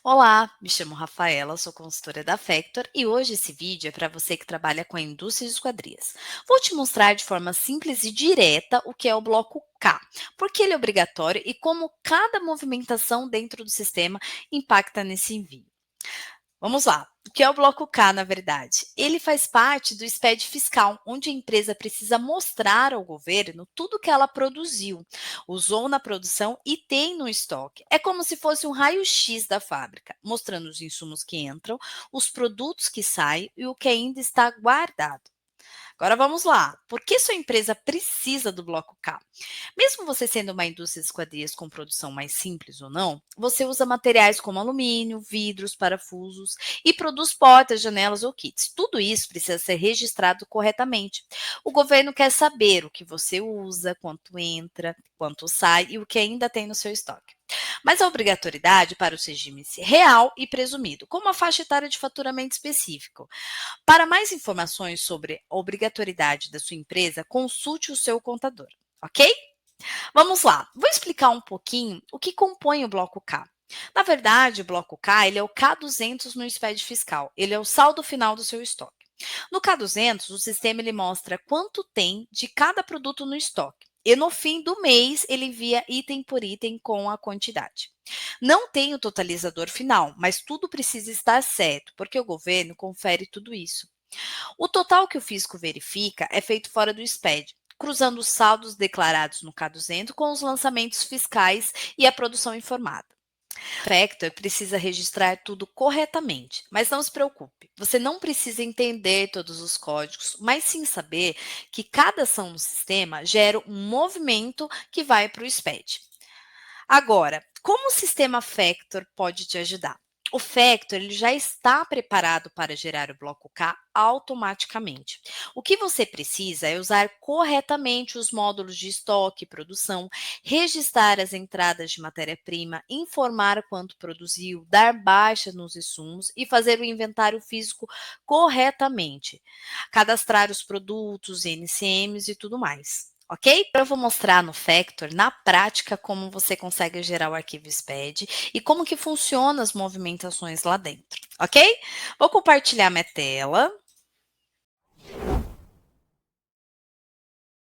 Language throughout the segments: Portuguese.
Olá, me chamo Rafaela, sou consultora da Factor e hoje esse vídeo é para você que trabalha com a indústria de esquadrias. Vou te mostrar de forma simples e direta o que é o bloco K, por que ele é obrigatório e como cada movimentação dentro do sistema impacta nesse envio. Vamos lá. O que é o bloco K, na verdade? Ele faz parte do SPED fiscal, onde a empresa precisa mostrar ao governo tudo que ela produziu, usou na produção e tem no estoque. É como se fosse um raio-x da fábrica, mostrando os insumos que entram, os produtos que saem e o que ainda está guardado. Agora vamos lá. Por que sua empresa precisa do bloco K? Mesmo você sendo uma indústria de esquadrias com produção mais simples ou não, você usa materiais como alumínio, vidros, parafusos e produz portas, janelas ou kits. Tudo isso precisa ser registrado corretamente. O governo quer saber o que você usa, quanto entra, quanto sai e o que ainda tem no seu estoque. Mas a obrigatoriedade para os regimes real e presumido, como a faixa etária de faturamento específico. Para mais informações sobre a obrigatoriedade da sua empresa, consulte o seu contador, ok? Vamos lá, vou explicar um pouquinho o que compõe o bloco K. Na verdade, o bloco K ele é o K200 no SPED fiscal, ele é o saldo final do seu estoque. No K200, o sistema ele mostra quanto tem de cada produto no estoque. E no fim do mês, ele envia item por item com a quantidade. Não tem o totalizador final, mas tudo precisa estar certo, porque o governo confere tudo isso. O total que o fisco verifica é feito fora do SPED, cruzando os saldos declarados no K200 com os lançamentos fiscais e a produção informada. O Factor precisa registrar tudo corretamente, mas não se preocupe, você não precisa entender todos os códigos, mas sim saber que cada ação no sistema gera um movimento que vai para o SPED. Agora, como o sistema Factor pode te ajudar? O Factor ele já está preparado para gerar o bloco K automaticamente. O que você precisa é usar corretamente os módulos de estoque e produção, registrar as entradas de matéria-prima, informar quanto produziu, dar baixa nos insumos e fazer o inventário físico corretamente, cadastrar os produtos, NCMs e tudo mais. Ok? Eu vou mostrar no Factor, na prática, como você consegue gerar o arquivo SPED e como que funcionam as movimentações lá dentro, ok? Vou compartilhar minha tela.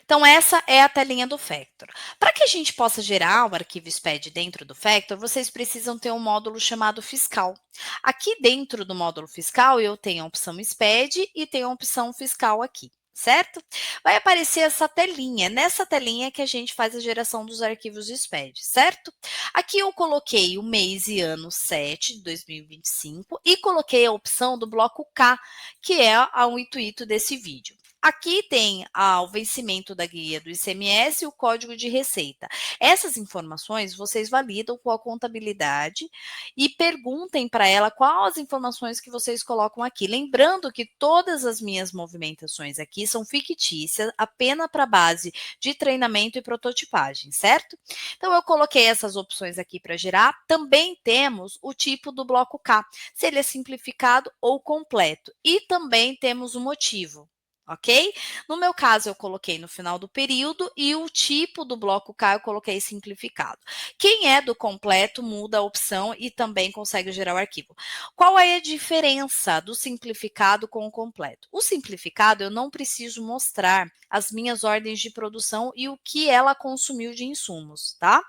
Então, essa é a telinha do Factor. Para que a gente possa gerar o arquivo SPED dentro do Factor, vocês precisam ter um módulo chamado fiscal. Aqui dentro do módulo fiscal, eu tenho a opção SPED e tenho a opção fiscal aqui. Certo? Vai aparecer essa telinha. Nessa telinha que a gente faz a geração dos arquivos SPED, certo? Aqui eu coloquei o mês e ano 7 de 2025 e coloquei a opção do bloco K, que é o intuito desse vídeo. Aqui tem o vencimento da guia do ICMS e o código de receita. Essas informações vocês validam com a contabilidade e perguntem para ela quais as informações que vocês colocam aqui. Lembrando que todas as minhas movimentações aqui são fictícias, apenas para base de treinamento e prototipagem, certo? Então, eu coloquei essas opções aqui para gerar. Também temos o tipo do bloco K, se ele é simplificado ou completo. E também temos o motivo. Ok? No meu caso, eu coloquei no final do período e o tipo do bloco K eu coloquei simplificado. Quem é do completo muda a opção e também consegue gerar o arquivo. Qual é a diferença do simplificado com o completo? O simplificado eu não preciso mostrar as minhas ordens de produção e o que ela consumiu de insumos, tá?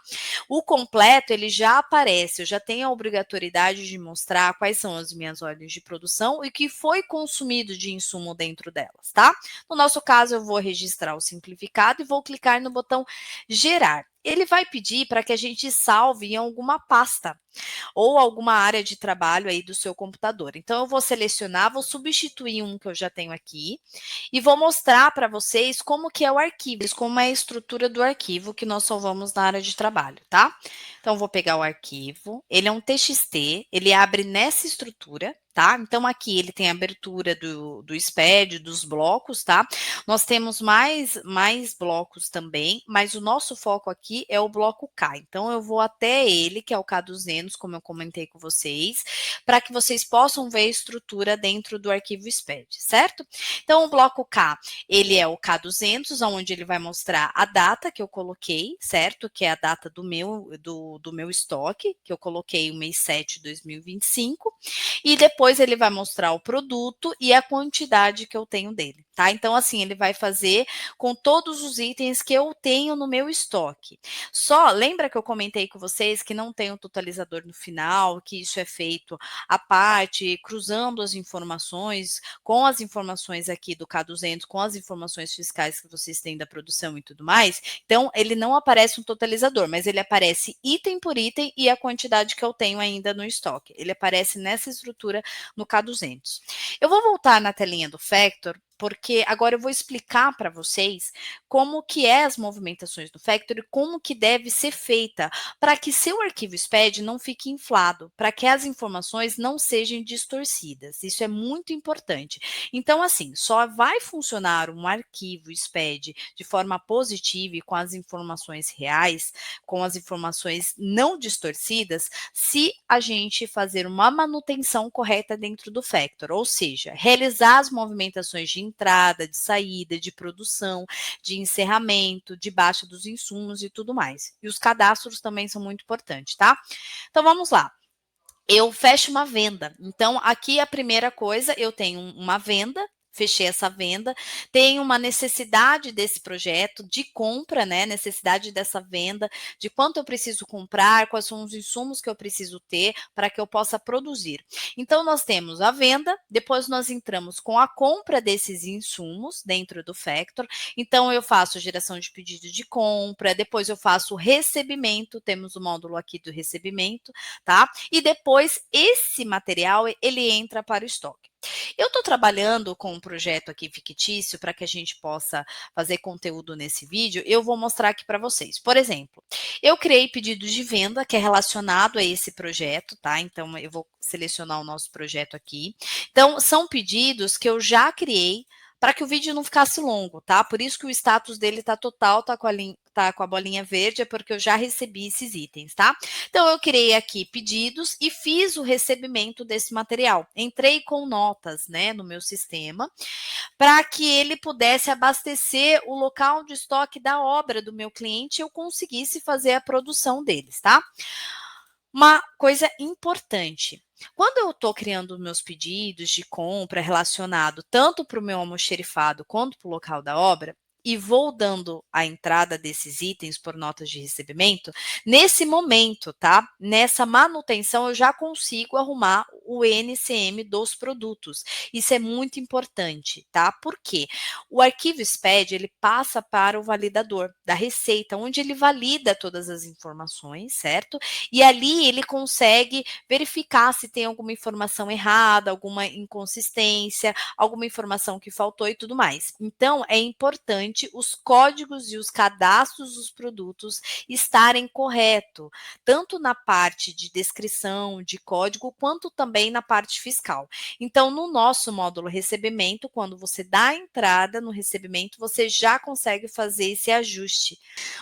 O completo, ele já aparece, eu já tenho a obrigatoriedade de mostrar quais são as minhas ordens de produção e o que foi consumido de insumo dentro delas, tá? No nosso caso, eu vou registrar o simplificado e vou clicar no botão gerar. Ele vai pedir para que a gente salve em alguma pasta ou alguma área de trabalho aí do seu computador. Então, eu vou selecionar, vou substituir um que eu já tenho aqui e vou mostrar para vocês como que é o arquivo, como é a estrutura do arquivo que nós salvamos na área de trabalho, tá? Então, vou pegar o arquivo, ele é um TXT, ele abre nessa estrutura, tá? Então aqui ele tem a abertura do SPED, dos blocos, tá? Nós temos mais blocos também, mas o nosso foco aqui é o bloco K. Então eu vou até ele, que é o K200, como eu comentei com vocês, para que vocês possam ver a estrutura dentro do arquivo SPED, certo? Então o bloco K, ele é o K200, onde ele vai mostrar a data que eu coloquei, certo? Que é a data do meu estoque, que eu coloquei o mês 7 de 2025, e depois ele vai mostrar o produto e a quantidade que eu tenho dele, tá? Então, assim, ele vai fazer com todos os itens que eu tenho no meu estoque. Só lembra que eu comentei com vocês que não tem um totalizador no final, que isso é feito à parte, cruzando as informações com as informações aqui do K200, com as informações fiscais que vocês têm da produção e tudo mais. Então, ele não aparece um totalizador, mas ele aparece item por item e a quantidade que eu tenho ainda no estoque. Ele aparece nessa estrutura no K200. Eu vou voltar na telinha do Factor, porque agora eu vou explicar para vocês como que é as movimentações do Factor e como que deve ser feita para que seu arquivo SPED não fique inflado, para que as informações não sejam distorcidas. Isso é muito importante. Então, assim, só vai funcionar um arquivo SPED de forma positiva e com as informações reais, com as informações não distorcidas, se a gente fazer uma manutenção correta dentro do Factor, ou seja, realizar as movimentações de entrada, de saída, de produção, de encerramento, de baixa dos insumos e tudo mais. E os cadastros também são muito importantes, tá? Então vamos lá. Eu fecho uma venda. Então, aqui a primeira coisa, eu tenho uma venda, fechei essa venda, tenho uma necessidade desse projeto de compra, né? Necessidade dessa venda, de quanto eu preciso comprar, quais são os insumos que eu preciso ter para que eu possa produzir. Então, nós temos a venda, depois nós entramos com a compra desses insumos dentro do Factor. Então, eu faço geração de pedido de compra, depois eu faço o recebimento, temos o módulo aqui do recebimento, tá? E depois esse material ele entra para o estoque. Eu estou trabalhando com um projeto aqui fictício para que a gente possa fazer conteúdo nesse vídeo. Eu vou mostrar aqui para vocês. Por exemplo, eu criei pedidos de venda que é relacionado a esse projeto, tá? Então eu vou selecionar o nosso projeto aqui. Então são pedidos que eu já criei para que o vídeo não ficasse longo, tá? Por isso que o status dele tá total, tá com a bolinha verde, é porque eu já recebi esses itens, tá? Então, eu criei aqui pedidos e fiz o recebimento desse material. Entrei com notas, né, no meu sistema, para que ele pudesse abastecer o local de estoque da obra do meu cliente e eu conseguisse fazer a produção deles, tá? Uma coisa importante. Quando eu estou criando meus pedidos de compra relacionado tanto para o meu almoxerifado quanto para o local da obra, e vou dando a entrada desses itens por notas de recebimento, nesse momento, tá? Nessa manutenção, eu já consigo arrumar o NCM dos produtos. Isso é muito importante, tá? Por quê? O arquivo SPED, ele passa para o validador da Receita, onde ele valida todas as informações, certo? E ali ele consegue verificar se tem alguma informação errada, alguma inconsistência, alguma informação que faltou e tudo mais. Então, é importante os códigos e os cadastros dos produtos estarem corretos, tanto na parte de descrição, de código, quanto também na parte fiscal. Então, no nosso módulo recebimento, quando você dá a entrada no recebimento, você já consegue fazer esse ajuste.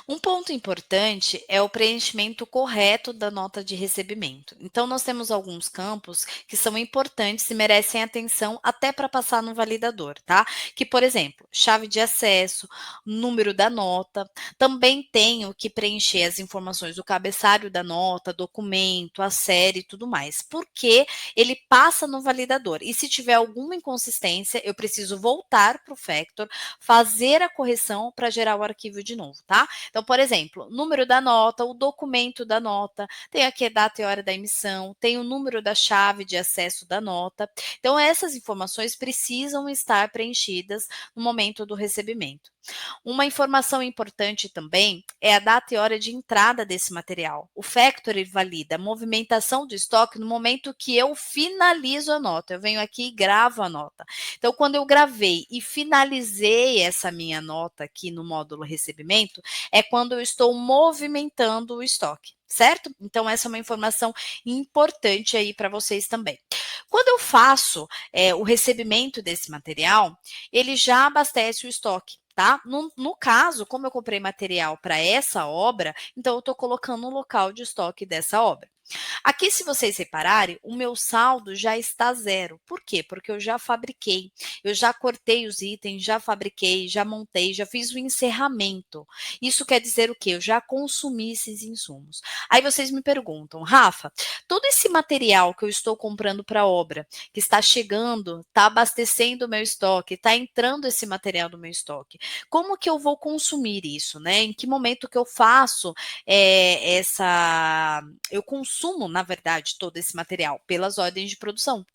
Um ponto importante é o preenchimento correto da nota de recebimento. Então, nós temos alguns campos que são importantes e merecem atenção até para passar no validador, tá? Que, por exemplo, chave de acesso, número da nota. Também tenho que preencher as informações do cabeçalho da nota, documento, a série e tudo mais, porque ele passa no validador. E se tiver alguma inconsistência, eu preciso voltar para o Factor, fazer a correção para gerar o arquivo de novo, tá? Então, por exemplo, número da nota, o documento da nota, tem aqui a data e hora da emissão, tem o número da chave de acesso da nota. Então, essas informações precisam estar preenchidas no momento do recebimento. Uma informação importante também é a data e hora de entrada desse material. O Factory valida a movimentação do estoque no momento que eu finalizo a nota. Eu venho aqui e gravo a nota. Então, quando eu gravei e finalizei essa minha nota aqui no módulo recebimento, é quando eu estou movimentando o estoque, certo? Então, essa é uma informação importante aí para vocês também. Quando eu faço o recebimento desse material, ele já abastece o estoque. Tá? No caso, como eu comprei material para essa obra, então eu estou colocando no local de estoque dessa obra. Aqui, se vocês repararem, o meu saldo já está zero. Por quê? Porque eu já fabriquei, eu já cortei os itens, já fabriquei, já montei, já fiz o encerramento. Isso quer dizer o quê? Eu já consumi esses insumos. Aí vocês me perguntam, Rafa, todo esse material que eu estou comprando para a obra, que está chegando, está abastecendo o meu estoque, está entrando esse material no meu estoque, como que eu vou consumir isso, né? Em que momento que eu faço eu consumo, na verdade, todo esse material pelas ordens de produção.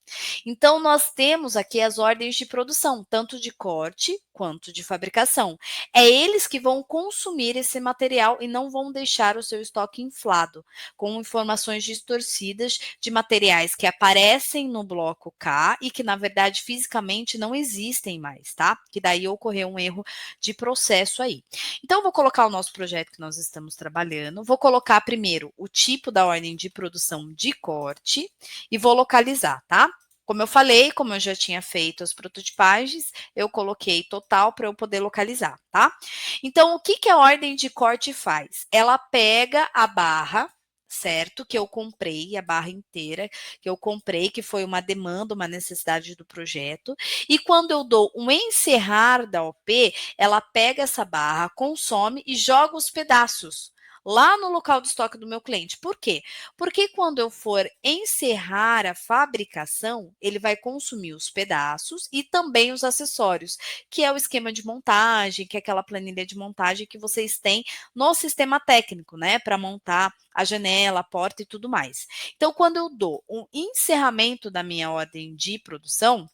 Então, nós temos aqui as ordens de produção, tanto de corte quanto de fabricação. É eles que vão consumir esse material e não vão deixar o seu estoque inflado, com informações distorcidas de materiais que aparecem no bloco K e que, na verdade, fisicamente não existem mais, tá? Que daí ocorreu um erro de processo aí. Então, vou colocar o nosso projeto que nós estamos trabalhando, vou colocar primeiro o tipo da ordem de produção de corte e vou localizar, tá? Como eu falei, como eu já tinha feito as prototipagens, eu coloquei total para eu poder localizar, tá? Então, o que, que a ordem de corte faz? Ela pega a barra, certo? Que eu comprei, a barra inteira que eu comprei, que foi uma demanda, uma necessidade do projeto. E quando eu dou um encerrar da OP, ela pega essa barra, consome e joga os pedaços lá no local de estoque do meu cliente. Por quê? Porque quando eu for encerrar a fabricação, ele vai consumir os pedaços e também os acessórios, que é o esquema de montagem, que é aquela planilha de montagem que vocês têm no sistema técnico, né, para montar a janela, a porta e tudo mais. Então, quando eu dou um encerramento da minha ordem de produção,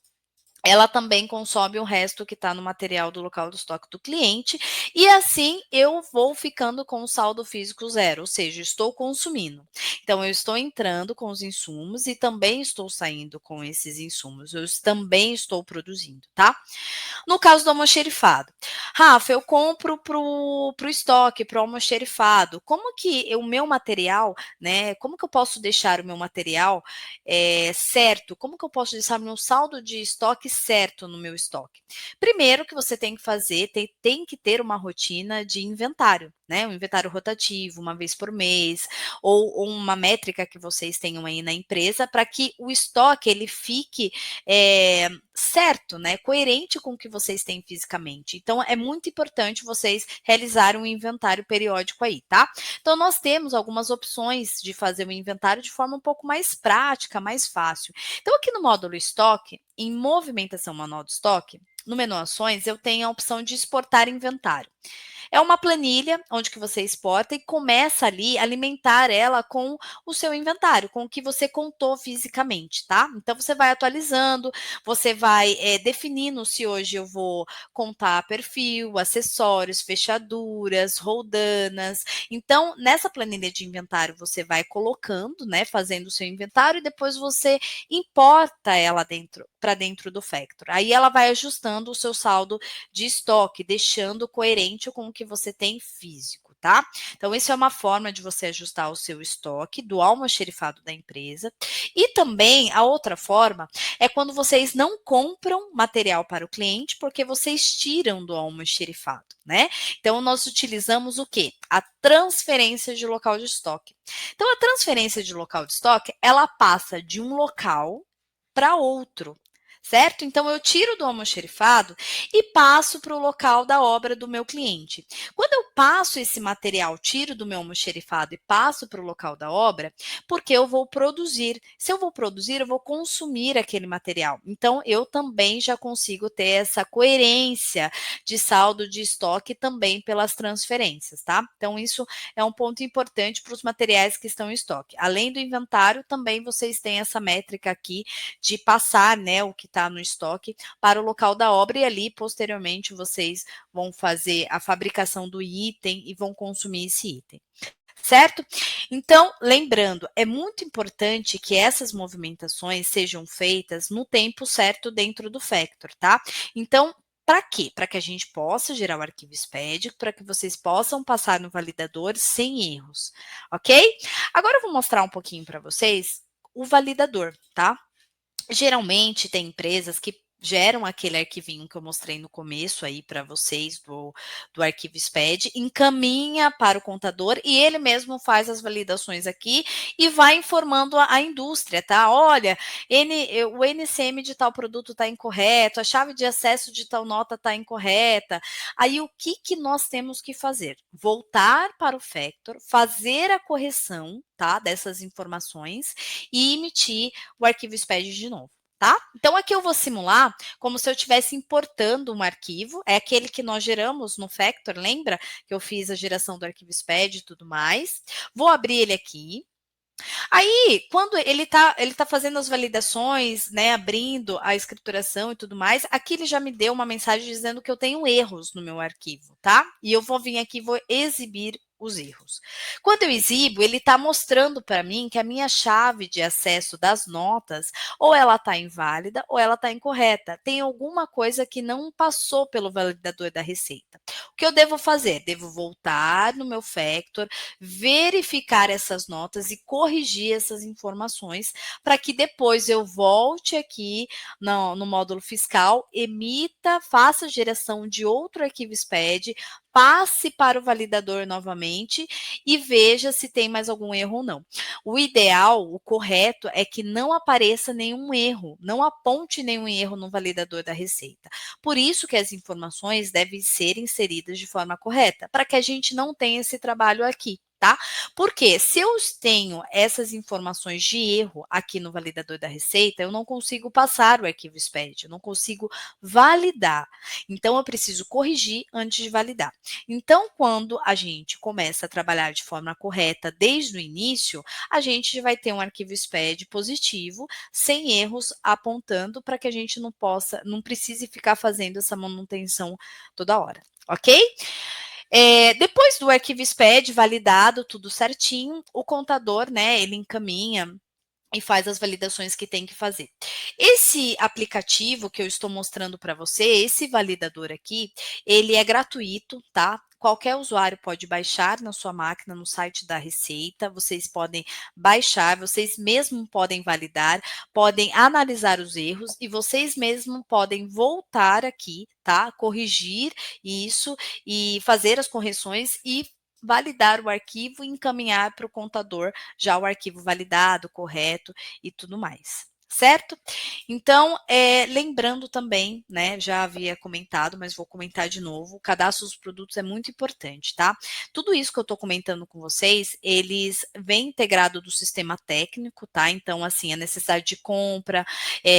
ela também consome o resto que está no material do local do estoque do cliente, e assim eu vou ficando com o saldo físico zero, ou seja, estou consumindo. Então, eu estou entrando com os insumos e também estou saindo com esses insumos, eu também estou produzindo, tá? No caso do almoxerifado, Rafa, eu compro pro estoque, pro almoxerifado. Como que o meu material, né? Como que eu posso deixar o meu material certo? Como que eu posso deixar o meu saldo de estoque certo no meu estoque? Primeiro que você tem que fazer, tem que ter uma rotina de inventário, né? Um inventário rotativo, uma vez por mês, ou uma métrica que vocês tenham aí na empresa, para que o estoque ele fique certo, né? Coerente com o que vocês têm fisicamente. Então, é muito importante vocês realizarem um inventário periódico aí, tá? Então, nós temos algumas opções de fazer o inventário de forma um pouco mais prática, mais fácil. Então, aqui no módulo estoque, em movimentação manual do estoque, no menu ações, eu tenho a opção de exportar inventário. É uma planilha onde que você exporta e começa ali a alimentar ela com o seu inventário, com o que você contou fisicamente, tá? Então você vai atualizando, você vai definindo se hoje eu vou contar perfil, acessórios, fechaduras, roldanas. Então, nessa planilha de inventário, você vai colocando, né, fazendo o seu inventário e depois você importa ela para dentro do Factor. Aí ela vai ajustando o seu saldo de estoque, deixando coerente com o que você tem físico, tá? Então, isso é uma forma de você ajustar o seu estoque do almoxerifado da empresa. E também a outra forma é quando vocês não compram material para o cliente, porque vocês tiram do almoxerifado, né? Então, nós utilizamos o quê? A transferência de local de estoque. Então, a transferência de local de estoque, ela passa de um local para outro, certo? Então, eu tiro do almoxerifado e passo para o local da obra do meu cliente. Quando eu passo esse material, tiro do meu almoxerifado e passo para o local da obra, porque eu vou produzir. Se eu vou produzir, eu vou consumir aquele material. Então, eu também já consigo ter essa coerência de saldo de estoque também pelas transferências, tá? Então, isso é um ponto importante para os materiais que estão em estoque. Além do inventário, também vocês têm essa métrica aqui de passar, né, o que está no estoque para o local da obra e ali, posteriormente, vocês vão fazer a fabricação do item e vão consumir esse item. Certo? Então, lembrando, é muito importante que essas movimentações sejam feitas no tempo certo dentro do Factor, tá? Então, para quê? Para que a gente possa gerar o arquivo SPED, para que vocês possam passar no validador sem erros, ok? Agora eu vou mostrar um pouquinho para vocês o validador, tá? Geralmente tem empresas que geram aquele arquivinho que eu mostrei no começo aí para vocês do arquivo SPED, encaminha para o contador e ele mesmo faz as validações aqui e vai informando a indústria, tá? Olha, o NCM de tal produto está incorreto, a chave de acesso de tal nota está incorreta. Aí o que, que nós temos que fazer? Voltar para o Factor, fazer a correção, tá, dessas informações e emitir o arquivo SPED de novo. Tá? Então, aqui eu vou simular como se eu estivesse importando um arquivo, é aquele que nós geramos no Factor, lembra que eu fiz a geração do arquivo SPED e tudo mais. Vou abrir ele aqui. Aí, quando ele tá fazendo as validações, né, abrindo a escrituração e tudo mais, aqui ele já me deu uma mensagem dizendo que eu tenho erros no meu arquivo, tá? E eu vou vir aqui e vou exibir os erros. Quando eu exibo, ele está mostrando para mim que a minha chave de acesso das notas, ou ela está inválida, ou ela está incorreta. Tem alguma coisa que não passou pelo validador da Receita. O que eu devo fazer? Devo voltar no meu Factor, verificar essas notas e corrigir essas informações para que depois eu volte aqui no módulo fiscal, emita, faça a geração de outro arquivo SPED, passe para o validador novamente e veja se tem mais algum erro ou não. O ideal, o correto, é que não apareça nenhum erro, não aponte nenhum erro no validador da Receita. Por isso que as informações devem ser inseridas de forma correta, para que a gente não tenha esse trabalho aqui. Tá? Porque se eu tenho essas informações de erro aqui no validador da Receita, eu não consigo passar o arquivo SPED, eu não consigo validar. Então, eu preciso corrigir antes de validar. Então, quando a gente começa a trabalhar de forma correta desde o início, a gente vai ter um arquivo SPED positivo, sem erros, apontando para que a gente não precise ficar fazendo essa manutenção toda hora, ok? Depois do arquivo SPED validado, tudo certinho, o contador, né, ele encaminha e faz as validações que tem que fazer. Esse aplicativo que eu estou mostrando para você, esse validador aqui, ele é gratuito, tá? Qualquer usuário pode baixar na sua máquina, no site da Receita. Vocês podem baixar, vocês mesmos podem validar, podem analisar os erros e vocês mesmos podem voltar aqui, tá? Corrigir isso e fazer as correções e validar o arquivo e encaminhar para o contador já o arquivo validado, correto e tudo mais. Certo? Então, lembrando também, né, já havia comentado, mas vou comentar de novo, o cadastro dos produtos é muito importante, tá? Tudo isso que eu estou comentando com vocês, eles vêm integrado do sistema técnico, tá? Então, assim, a necessidade de compra,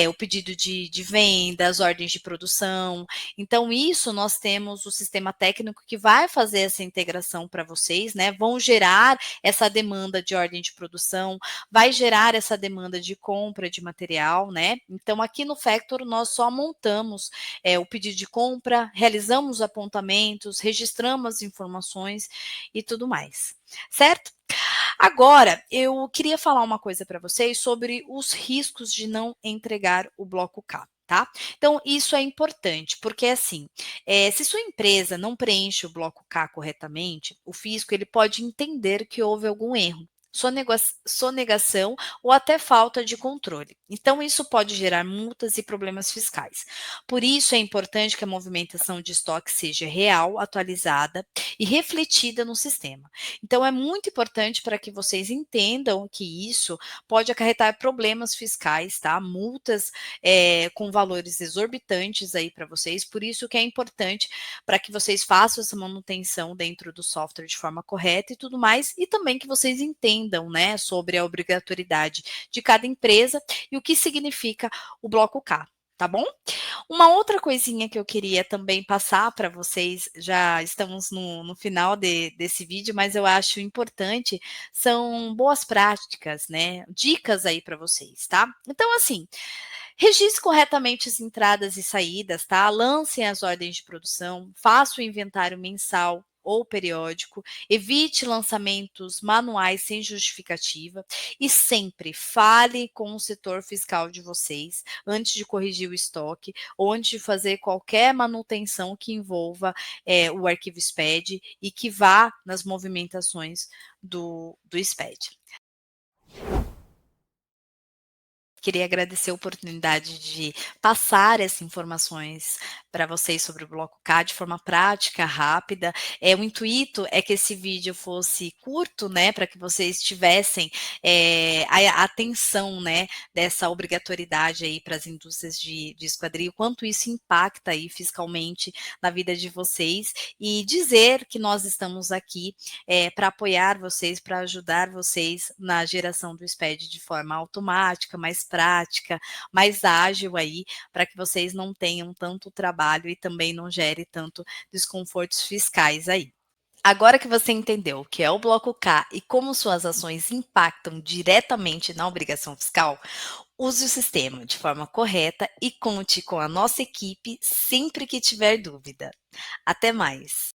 o pedido de venda, as ordens de produção. Então, isso nós temos o sistema técnico que vai fazer essa integração para vocês, né? Vão gerar essa demanda de ordem de produção, vai gerar essa demanda de compra de material, né? Então, aqui no Factor, nós só montamos o pedido de compra, realizamos apontamentos, registramos as informações e tudo mais, certo? Agora, eu queria falar uma coisa para vocês sobre os riscos de não entregar o bloco K. Tá? Então, isso é importante, porque assim, se sua empresa não preenche o bloco K corretamente, o fisco ele pode entender que houve algum erro, sonegação ou até falta de controle. Então, isso pode gerar multas e problemas fiscais. Por isso, é importante que a movimentação de estoque seja real, atualizada e refletida no sistema. Então, é muito importante para que vocês entendam que isso pode acarretar problemas fiscais, tá? Multas com valores exorbitantes aí para vocês. Por isso que é importante para que vocês façam essa manutenção dentro do software de forma correta e tudo mais, e também que vocês entendam, né, sobre a obrigatoriedade de cada empresa e o que significa o bloco K. Tá bom? Uma outra coisinha que eu queria também passar para vocês, já estamos no final desse vídeo, mas eu acho importante, são boas práticas, né? Dicas aí para vocês, tá? Então, assim, registre corretamente as entradas e saídas, tá? Lancem as ordens de produção, faça o inventário mensal ou periódico, evite lançamentos manuais sem justificativa e sempre fale com o setor fiscal de vocês antes de corrigir o estoque ou antes de fazer qualquer manutenção que envolva o arquivo SPED e que vá nas movimentações do SPED. Queria agradecer a oportunidade de passar essas informações para vocês sobre o Bloco K de forma prática, rápida. O intuito é que esse vídeo fosse curto, né, para que vocês tivessem a atenção, né, dessa obrigatoriedade aí para as indústrias de esquadria, o quanto isso impacta aí fiscalmente na vida de vocês e dizer que nós estamos aqui para apoiar vocês, para ajudar vocês na geração do SPED de forma automática, mais prática, mais ágil aí, para que vocês não tenham tanto trabalho e também não gere tanto desconfortos fiscais aí. Agora que você entendeu o que é o Bloco K e como suas ações impactam diretamente na obrigação fiscal, use o sistema de forma correta e conte com a nossa equipe sempre que tiver dúvida. Até mais!